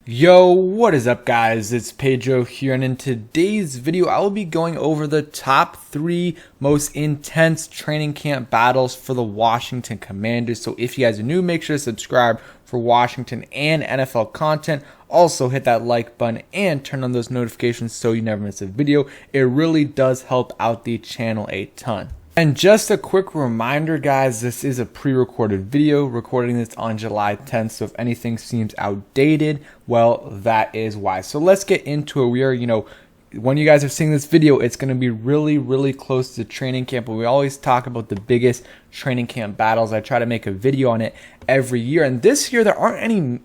Yo, what is up guys? It's Pedro here, and in today's video I will be going over the top 3 most intense training camp battles for the Washington Commanders. So if you guys are new, make sure to subscribe for Washington and NFL content. Also hit that like button and turn on those notifications so you never miss a video. It really does help out the channel a ton. And just a quick reminder, guys, this is a pre-recorded video, recording this on July 10th, so if anything seems outdated, well, that is why. So let's get into it. We are, when you guys are seeing this video, it's going to be really close to training camp, but we always talk about the biggest training camp battles. I try to make a video on it every year, and this year there aren't any,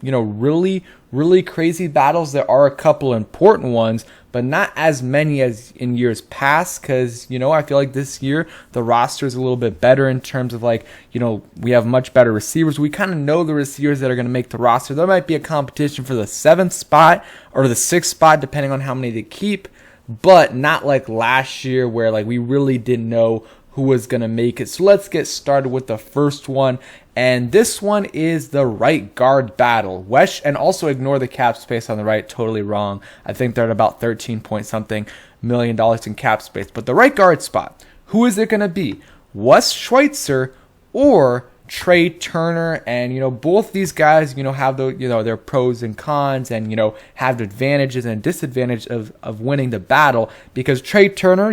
really crazy battles. There are a couple important ones, but not as many as in years past, because, I feel like this year the roster is a little bit better in terms of we have much better receivers. We kind of know the receivers that are going to make the roster. There might be a competition for the 7th spot or the 6th spot, depending on how many they keep, but not like last year where we really didn't know who was going to make it. So let's get started with the first one. And this one is the right guard battle. And also ignore the cap space on the right. Totally wrong. I think they're at about 13 point something million in cap space. But the right guard spot, who is it going to be? Wes Schweitzer or Trey Turner? And both these guys have their pros and cons, and have advantages and disadvantages of winning the battle, because Trey Turner,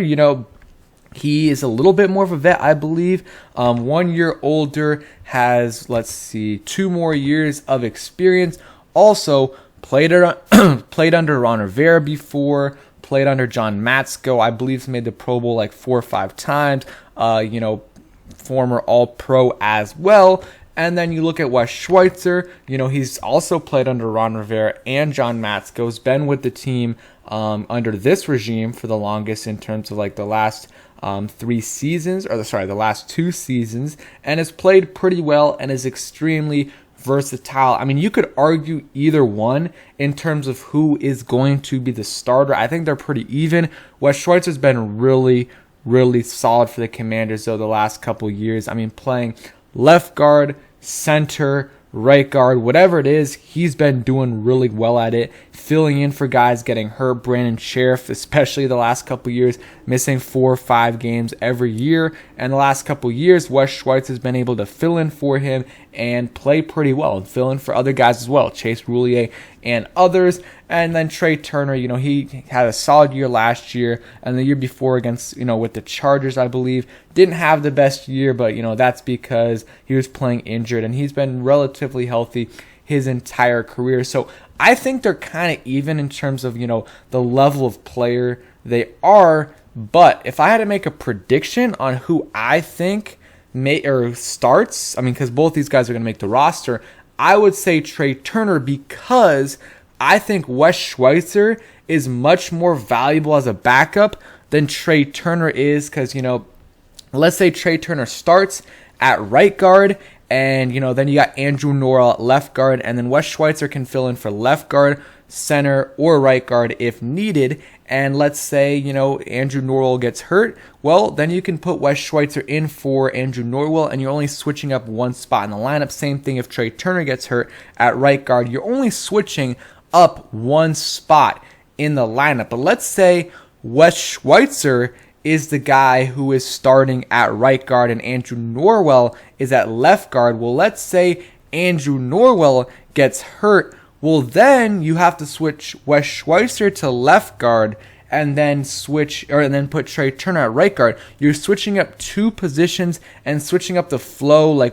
he is a little bit more of a vet, I believe. 1 year older, has 2 more years of experience. Also played under Ron Rivera before, played under John Matsko. I believe he's made the Pro Bowl 4 or 5 times. Former All-Pro as well. And then you look at Wes Schweitzer. He's also played under Ron Rivera and John Matsko. He's been with the team under this regime for the longest in terms of the last 3 seasons, the last 2 seasons, and has played pretty well and is extremely versatile. I mean, you could argue either one in terms of who is going to be the starter. I think they're pretty even. Wes Schweitzer's been really solid for the Commanders though the last couple years. I mean, playing left guard, center, right guard, whatever it is, he's been doing really well at it, filling in for guys getting hurt. Brandon Sheriff, especially the last couple years, missing 4 or 5 games every year. And the last couple years, Wes Schweitzer has been able to fill in for him and play pretty well, and fill in for other guys as well, Chase Roulier and others. And then Trey Turner, he had a solid year last year, and the year before against, with the Chargers, I believe, didn't have the best year, but, that's because he was playing injured, and he's been relatively healthy his entire career. So I think they're kind of even in terms of, the level of player they are. But if I had to make a prediction on who I think starts, because both these guys are going to make the roster, I would say Trey Turner, because I think Wes Schweitzer is much more valuable as a backup than Trey Turner is, because, let's say Trey Turner starts at right guard, and, then you got Andrew Norwell at left guard, and then Wes Schweitzer can fill in for left guard, center, or right guard if needed. And let's say, Andrew Norwell gets hurt. Well, then you can put Wes Schweitzer in for Andrew Norwell, and you're only switching up 1 spot in the lineup. Same thing if Trey Turner gets hurt at right guard. You're only switching up 1 spot in the lineup. But let's say Wes Schweitzer is the guy who is starting at right guard and Andrew Norwell is at left guard. Well, let's say Andrew Norwell gets hurt. Well, then you have to switch Wes Schweitzer to left guard and then put Trey Turner at right guard. You're switching up 2 positions and switching up the flow.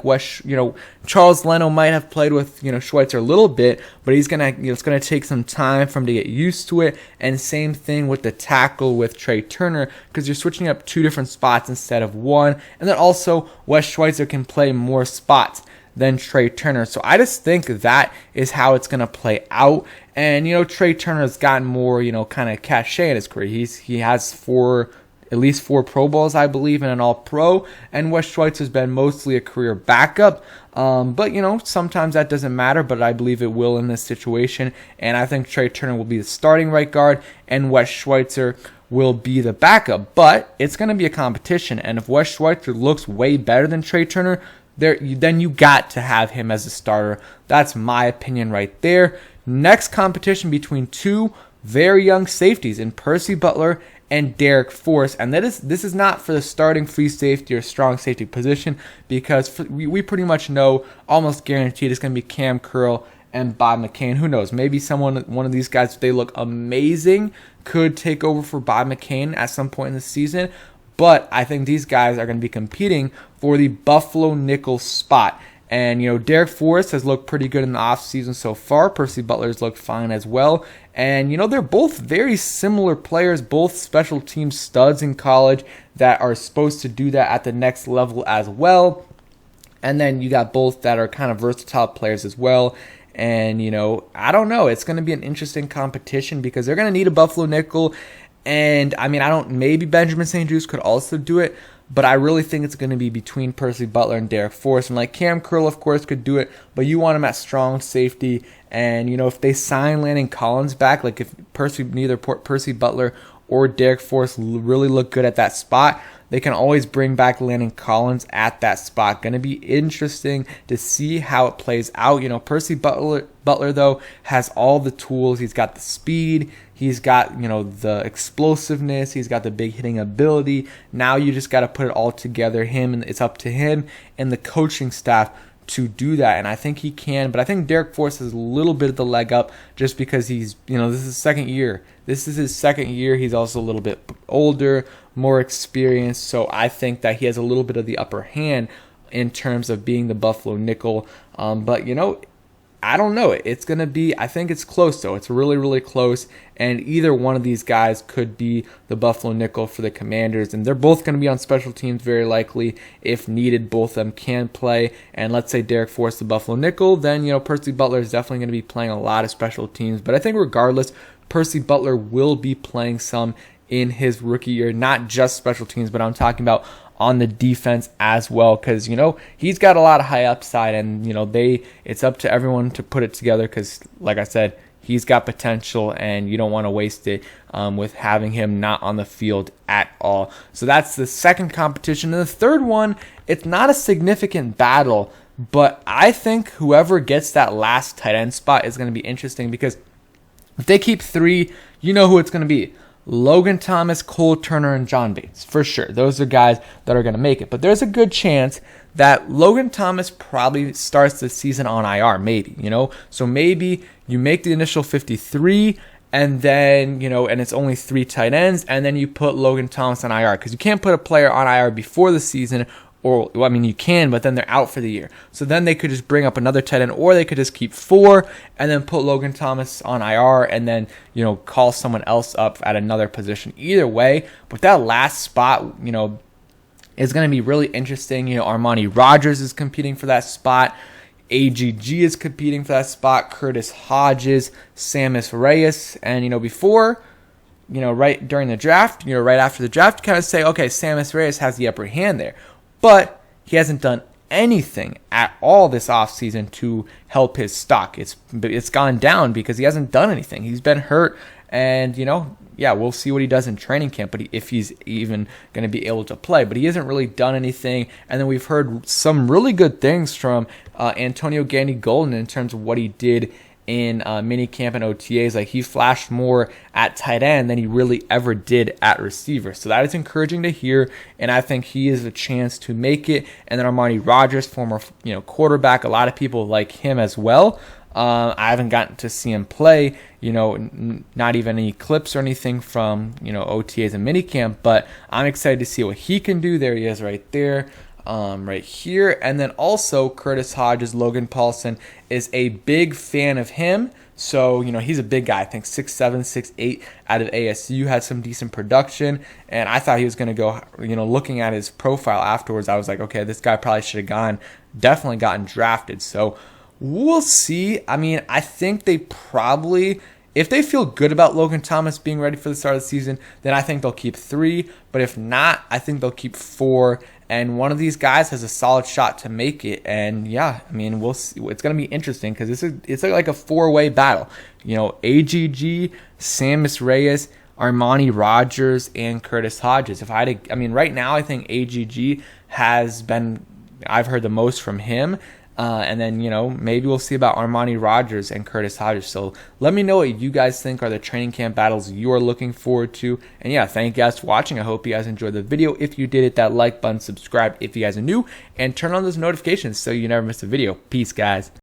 Charles Leno might have played with, Schweitzer a little bit, but it's gonna take some time for him to get used to it. And same thing with the tackle with Trey Turner, because you're switching up 2 different spots instead of 1. And then also Wes Schweitzer can play more spots than Trey Turner. So I just think that is how it's going to play out. And, Trey Turner has gotten more, kind of cachet in his career. He has at least 4 Pro Bowls, I believe, and an All-Pro. And Wes Schweitzer has been mostly a career backup. But, sometimes that doesn't matter, but I believe it will in this situation. And I think Trey Turner will be the starting right guard, and Wes Schweitzer will be the backup. But it's going to be a competition. And if Wes Schweitzer looks way better than Trey Turner, then you got to have him as a starter. That's my opinion right there. next competition between two very young safeties in Percy Butler and Derek Force, and this is not for the starting free safety or strong safety position, because we pretty much know, almost guaranteed, it's going to be Cam Curl and Bob McCain. Who knows? Maybe one of these guys, if they look amazing, could take over for Bob McCain at some point in the season. But I think these guys are going to be competing for the Buffalo nickel spot. And, Derek Forrest has looked pretty good in the offseason so far. Percy Butler's looked fine as well. And, they're both very similar players, both special team studs in college that are supposed to do that at the next level as well. And then you got both that are kind of versatile players as well. And, I don't know. It's going to be an interesting competition because they're going to need a Buffalo nickel. And, maybe Benjamin St. Juste could also do it. But I really think it's going to be between Percy Butler and Derek Forrest. And Cam Curl, of course, could do it, but you want him at strong safety. And, if they sign Landon Collins back, like if neither Percy Butler or Derek Forrest really look good at that spot, they can always bring back Landon Collins at that spot. Going to be interesting to see how it plays out. Percy Butler, though, has all the tools. He's got the speed. He's got, the explosiveness. He's got the big hitting ability. Now you just got to put it all together. It's up to him and the coaching staff to do that, and I think he can. But I think Derek Forrest has a little bit of the leg up just because he's, this is his second year. This is his second year. He's also a little bit older, more experienced, so I think that he has a little bit of the upper hand in terms of being the Buffalo nickel. But, I don't know. It's going to be, I think it's close, though. It's really, really close. And either one of these guys could be the Buffalo nickel for the Commanders. And they're both going to be on special teams very likely. If needed, both of them can play. And let's say Derek Forrest the Buffalo nickel, then, Percy Butler is definitely going to be playing a lot of special teams. But I think regardless, Percy Butler will be playing some in his rookie year. Not just special teams, but I'm talking about on the defense as well, because he's got a lot of high upside, and it's up to everyone to put it together, because like I said, he's got potential and you don't want to waste it with having him not on the field at all. So that's the second competition. And the third one, it's not a significant battle, but I think whoever gets that last tight end spot is going to be interesting, because if they keep three, you know who it's going to be. Logan Thomas, Cole Turner, and John Bates, for sure. Those are guys that are going to make it. But there's a good chance that Logan Thomas probably starts the season on IR, maybe, So maybe you make the initial 53, and then, and it's only 3 tight ends, and then you put Logan Thomas on IR, because you can't put a player on IR before the season, or, you can, but then they're out for the year. So then they could just bring up another tight end, or they could just keep 4 and then put Logan Thomas on IR and then, call someone else up at another position. Either way, but that last spot, is going to be really interesting. Armani Rogers is competing for that spot. AGG is competing for that spot. Curtis Hodges, Sammis Reyes, and, before, right during the draft, right after the draft, you kind of say, okay, Sammis Reyes has the upper hand there. But he hasn't done anything at all this offseason to help his stock. It's gone down because he hasn't done anything. He's been hurt, and we'll see what he does in training camp, but if he's even going to be able to play. But he hasn't really done anything. And then we've heard some really good things from Antonio Gandy Golden in terms of what he did in minicamp and OTAs. Like, he flashed more at tight end than he really ever did at receiver. So that is encouraging to hear, and I think he is a chance to make it. And then Armani Rogers, former quarterback, a lot of people like him as well. I haven't gotten to see him play, not even any clips or anything from OTAs and minicamp, but I'm excited to see what he can do. There he is right there. Right here. And then also Curtis Hodges, Logan Paulson is a big fan of him. So, he's a big guy. I think 6'7", 6'8", out of ASU, had some decent production. And I thought he was going to go, looking at his profile afterwards, I was like, okay, this guy probably should have definitely gotten drafted. So we'll see. I think they probably, if they feel good about Logan Thomas being ready for the start of the season, then I think they'll keep 3. But if not, I think they'll keep 4. And one of these guys has a solid shot to make it. And we'll see. It's going to be interesting because it's like a 4-way battle. AGG, Sammis Reyes, Armani Rogers, and Curtis Hodges. If I had right now I think AGG has been, I've heard the most from him. And then, maybe we'll see about Armani Rogers and Curtis Hodges. So let me know what you guys think are the training camp battles you are looking forward to. And yeah, thank you guys for watching. I hope you guys enjoyed the video. If you did, hit that like button, subscribe if you guys are new, and turn on those notifications so you never miss a video. Peace, guys.